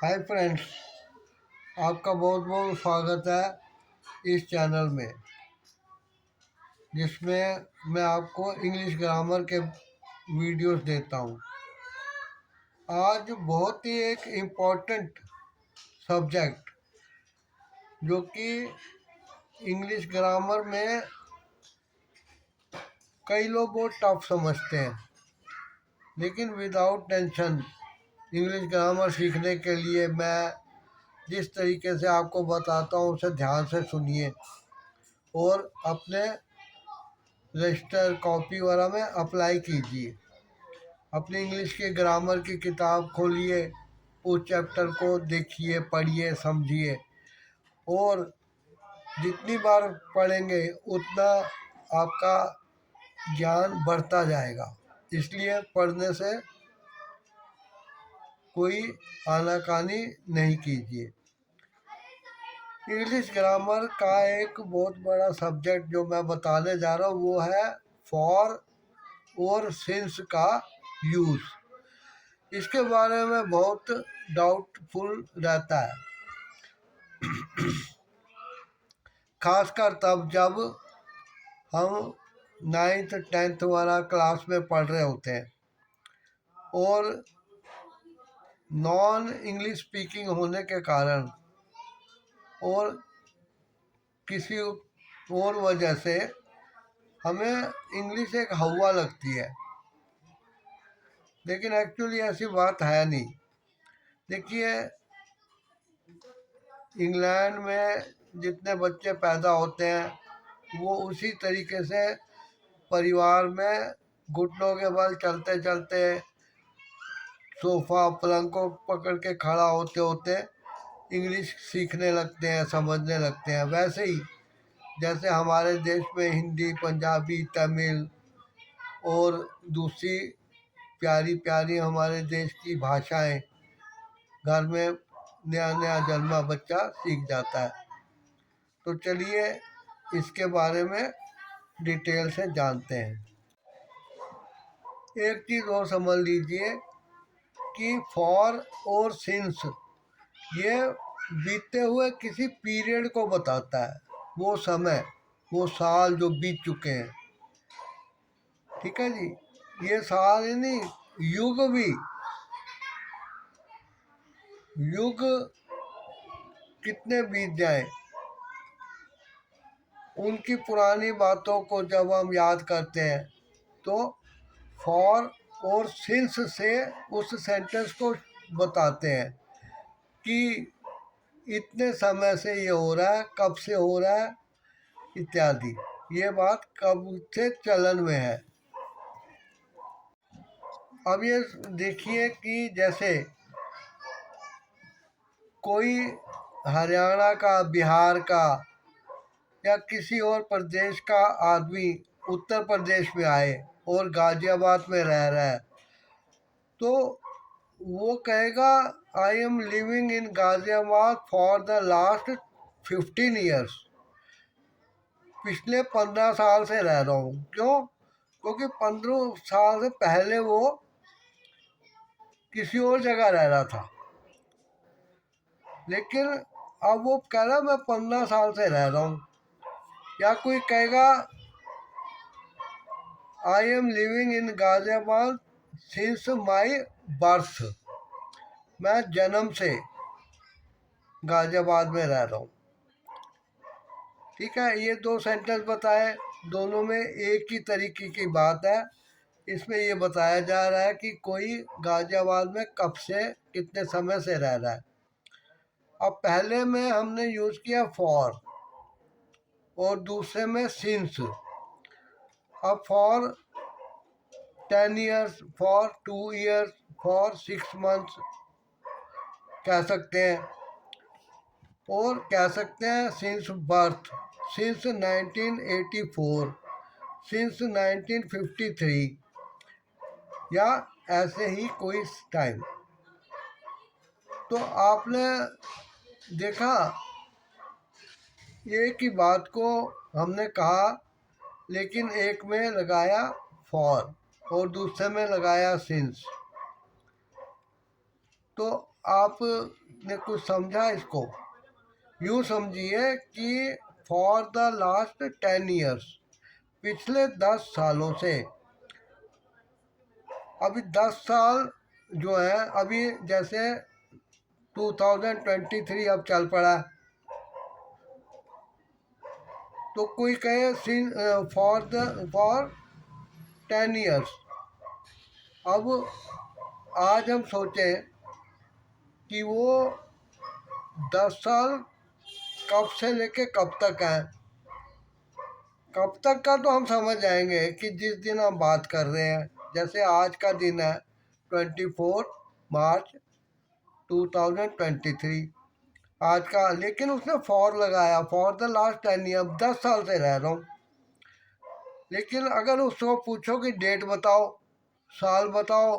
Hi friends, आपका बहुत बहुत स्वागत है इस चैनल में जिसमें मैं आपको इंग्लिश ग्रामर के वीडियोस देता हूँ। आज बहुत ही एक इम्पोर्टेंट सब्जेक्ट जो कि इंग्लिश ग्रामर में कई लोग बहुत टफ समझते हैं, लेकिन विदाउट टेंशन इंग्लिश ग्रामर सीखने के लिए मैं जिस तरीके से आपको बताता हूँ उसे ध्यान से सुनिए और अपने रजिस्टर कॉपी वगैरह में अप्लाई कीजिए। अपनी इंग्लिश के ग्रामर की किताब खोलिए, उस चैप्टर को देखिए, पढ़िए, समझिए और जितनी बार पढ़ेंगे उतना आपका ज्ञान बढ़ता जाएगा। इसलिए पढ़ने से कोई आनाकानी नहीं कीजिए। इंग्लिश ग्रामर का एक बहुत बड़ा सब्जेक्ट जो मैं बताने जा रहा हूँ वो है फॉर और सिंस का यूज़। इसके बारे में बहुत डाउटफुल रहता है, खासकर तब जब हम 9th 10th वाला क्लास में पढ़ रहे होते हैं और नॉन इंग्लिश स्पीकिंग होने के कारण और किसी और वजह से हमें इंग्लिश एक हवा लगती है, लेकिन एक्चुअली ऐसी बात है नहीं। देखिए, इंग्लैंड में जितने बच्चे पैदा होते हैं वो उसी तरीके से परिवार में घुटनों के बल चलते चलते सोफा पलंग को पकड़ के खड़ा होते होते इंग्लिश सीखने लगते हैं, समझने लगते हैं। वैसे ही जैसे हमारे देश में हिंदी, पंजाबी, तमिल और दूसरी प्यारी प्यारी हमारे देश की भाषाएं घर में नया नया जन्मा बच्चा सीख जाता है। तो चलिए इसके बारे में डिटेल से जानते हैं। एक चीज़ और समझ लीजिए कि फॉर और सिंस ये बीते हुए किसी पीरियड को बताता है, वो समय, वो साल जो बीत चुके हैं। ठीक है जी, ये साल ही नहीं, युग भी, युग कितने बीत जाए उनकी पुरानी बातों को जब हम याद करते हैं तो फॉर और सिंस से उस सेंटेंस को बताते हैं कि इतने समय से ये हो रहा है, कब से हो रहा है इत्यादि। ये बात कब से चलन में है। अब ये देखिए कि जैसे कोई हरियाणा का, बिहार का या किसी और प्रदेश का आदमी उत्तर प्रदेश में आए और गाजियाबाद में रह रहा है तो वो कहेगा I am living in Ghaziabad for the last 15 years। पिछले 15 साल से रह रहा हूँ। क्यों? क्योंकि 15 साल से पहले वो किसी और जगह रह रहा था, लेकिन अब वो कह रहा मैं 15 साल से रह रहा हूँ। या कोई कहेगा I am living in Ghaziabad since my birth, मैं जन्म से गाजियाबाद में रह रहा हूँ। ठीक है, ये दो सेंटेंस बताए, दोनों में एक ही तरीके की बात है। इसमें ये बताया जा रहा है कि कोई गाजियाबाद में कब से, कितने समय से रह रहा है। अब पहले में हमने यूज़ किया फॉर और दूसरे में सिंस। अब for 10 years, for 2 years, for 6 months कह सकते हैं और कह सकते हैं सिंस बर्थ, सिंस 1984, सिंस 1953 या ऐसे ही कोई टाइम। तो आपने देखा एक ही बात को हमने कहा, लेकिन एक में लगाया फॉर और दूसरे में लगाया सिंस। तो आपने कुछ समझा इसको? यूँ समझिए कि फॉर द लास्ट 10 ईयर्स, पिछले 10 सालों से। अभी 10 साल जो है, अभी जैसे 2023 अब चल पड़ा, तो कोई कहे फॉर 10 ईयर्स। अब आज हम सोचें कि वो 10 साल कब से लेके कब तक है। कब तक का तो हम समझ जाएंगे कि जिस दिन हम बात कर रहे हैं, जैसे आज का दिन है 24 मार्च 2023, आज का। लेकिन उसने फॉर लगाया, फॉर द लास्ट 10 ईयर, 10 साल से रह रहा हूँ। लेकिन अगर उसको पूछो कि डेट बताओ, साल बताओ,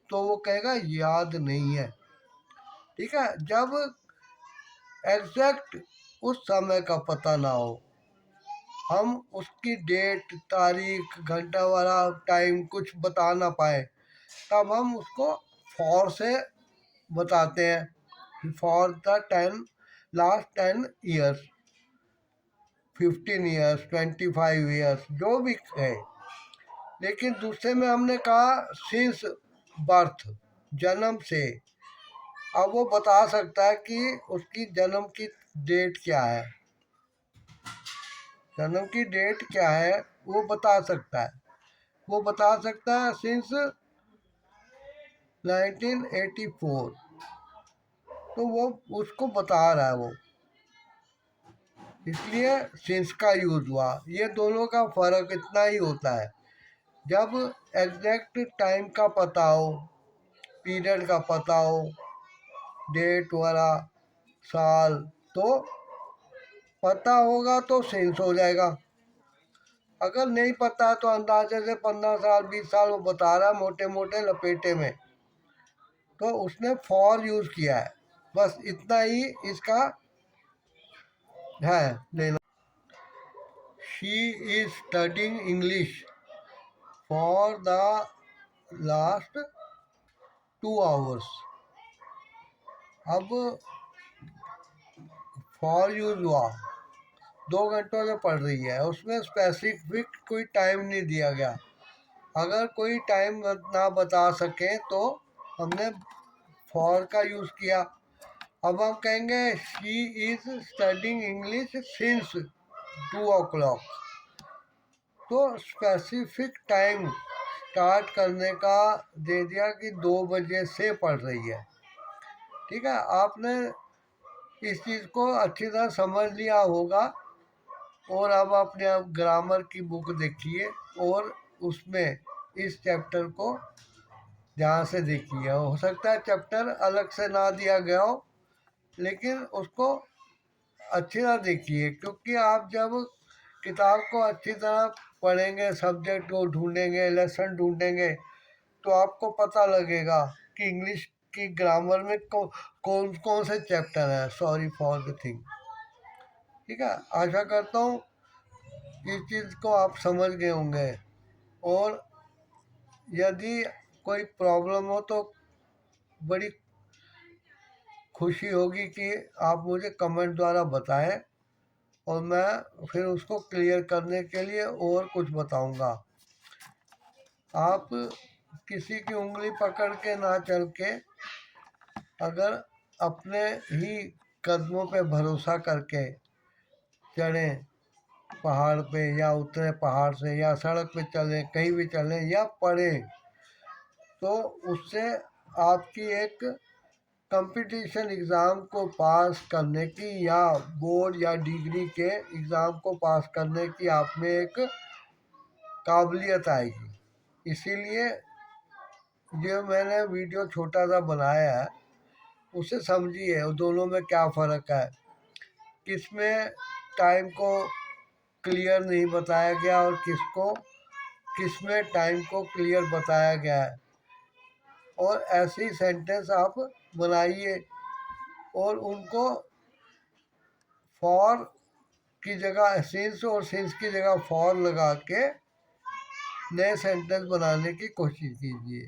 तो वो कहेगा याद नहीं है। ठीक है, जब एग्जैक्ट उस समय का पता ना हो, हम उसकी डेट, तारीख, घंटा वाला टाइम कुछ बता ना पाए, तब हम उसको फॉर से बताते हैं। For the 10 last 10 years, 15 years, 25 years, जो भी है। लेकिन दूसरे में हमने कहा सिंस बर्थ, जन्म से। अब वो बता सकता है कि उसकी जन्म की डेट क्या है, जन्म की डेट क्या है, वो बता सकता है। वो बता सकता है सिंस 1984, तो वो उसको बता रहा है वो, इसलिए सिंस का यूज हुआ। ये दोनों का फर्क इतना ही होता है। जब एग्जैक्ट टाइम का पता हो, पीरियड का पता हो, डेट वाला, साल, तो पता होगा तो सेंस हो जाएगा। अगर नहीं पता तो अंदाजे से 15 साल, 20 साल वो बता रहा है मोटे मोटे लपेटे में, तो उसने फॉर यूज किया है। बस इतना ही इसका है लेना। She is studying English for the last 2 hours. अब फॉर यूज हुआ, 2 घंटों से पढ़ रही है, उसमें स्पेसिफिक कोई टाइम नहीं दिया गया। अगर कोई टाइम ना बता सके तो हमने फॉर का यूज़ किया। अब हम कहेंगे she is studying English since 2 o'clock, तो स्पेसिफिक टाइम स्टार्ट करने का दे दिया कि 2 बजे से पढ़ रही है। ठीक है, आपने इस चीज़ को अच्छी तरह समझ लिया होगा। और अब अपने आप ग्रामर की बुक देखिए और उसमें इस चैप्टर को ध्यान से देखिए। हो सकता है चैप्टर अलग से ना दिया गया हो, लेकिन उसको अच्छी तरह देखिए, क्योंकि आप जब किताब को अच्छी तरह पढ़ेंगे, सब्जेक्ट को ढूंढेंगे, लेसन ढूंढेंगे, तो आपको पता लगेगा कि इंग्लिश की ग्रामर में कौन कौन से चैप्टर हैं। Sorry for the thing. ठीक है, आशा करता हूँ इस चीज़ को आप समझ गए होंगे। और यदि कोई प्रॉब्लम हो तो बड़ी खुशी होगी कि आप मुझे कमेंट द्वारा बताएं, और मैं फिर उसको क्लियर करने के लिए और कुछ बताऊंगा। आप किसी की उंगली पकड़ के ना चल के, अगर अपने ही कदमों पे भरोसा करके चढ़ें पहाड़ पे, या उतरे पहाड़ से, या सड़क पे चलें, कहीं भी चलें या पढ़ें, तो उससे आपकी एक कंपटीशन एग्ज़ाम को पास करने की, या बोर्ड या डिग्री के एग्ज़ाम को पास करने की आप में एक काबिलियत आएगी। इसीलिए जो मैंने वीडियो छोटा सा बनाया है, उसे समझिए दोनों में क्या फ़र्क है, किसमें टाइम को क्लियर नहीं बताया गया और किसमें टाइम को क्लियर बताया गया है। और ऐसे ही सेंटेंस आप बनाइए और उनको फॉर की जगह सिंस और सिंस की जगह फॉर लगा के नए सेंटेंस बनाने की कोशिश कीजिए।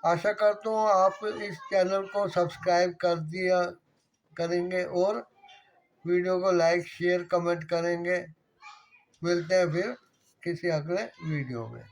आशा करता हूँ आप इस चैनल को सब्सक्राइब कर दिया करेंगे और वीडियो को लाइक शेयर कमेंट करेंगे। मिलते हैं फिर किसी अगले वीडियो में।